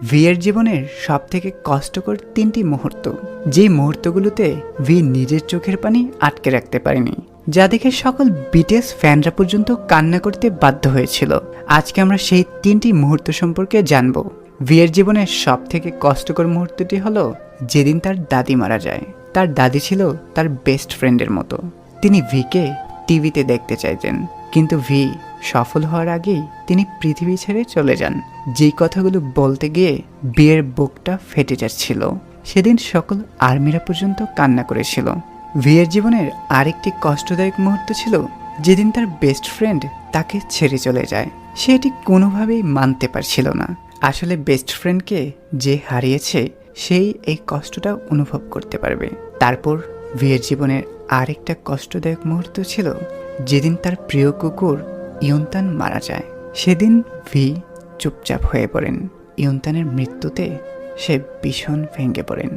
ভিয়ের জীবনের সবথেকে কষ্টকর 3টি মুহূর্ত, যে মুহূর্তগুলোতে ভি নিজের চোখের পানি আটকে রাখতে পারেনি, যা দেখে সকল বিটিএস ফ্যানরা পর্যন্ত কান্না করতে বাধ্য হয়েছিল। আজকে আমরা সেই 3টি মুহূর্ত সম্পর্কে জানব। ভিয়ের জীবনের সবথেকে কষ্টকর মুহূর্তটি হলো যেদিন তার দাদি মারা যায়। তার দাদি ছিল তার বেস্ট ফ্রেন্ডের মতো। তিনি ভিকে টিভিতে দেখতে চাইতেন, কিন্তু ভি সফল হওয়ার আগেই তিনি পৃথিবী ছেড়ে চলে যান। যেই কথাগুলো বলতে গিয়ে বিয়ের বুকটা ফেটে যাচ্ছিল, সেদিন সকল আর্মিরা পর্যন্ত কান্না করেছিল। ভিয়ের জীবনের আরেকটি কষ্টদায়ক মুহূর্ত ছিল যেদিন তার বেস্ট ফ্রেন্ড তাকে ছেড়ে চলে যায়। সে এটি কোনোভাবেই মানতে পারছিল না। আসলে বেস্ট ফ্রেন্ডকে যে হারিয়েছে সেই এই কষ্টটা অনুভব করতে পারবে। তারপর ভিয়ের জীবনের আরেকটা কষ্টদায়ক মুহূর্ত ছিল যেদিন তার প্রিয় কুকুর ইয়ন্তান মারা যায়। সেদিন ভি চুপচাপ হয়ে পড়েন। ইয়ন্তানের মৃত্যুতে সে ভীষণ ভেঙে পড়েন।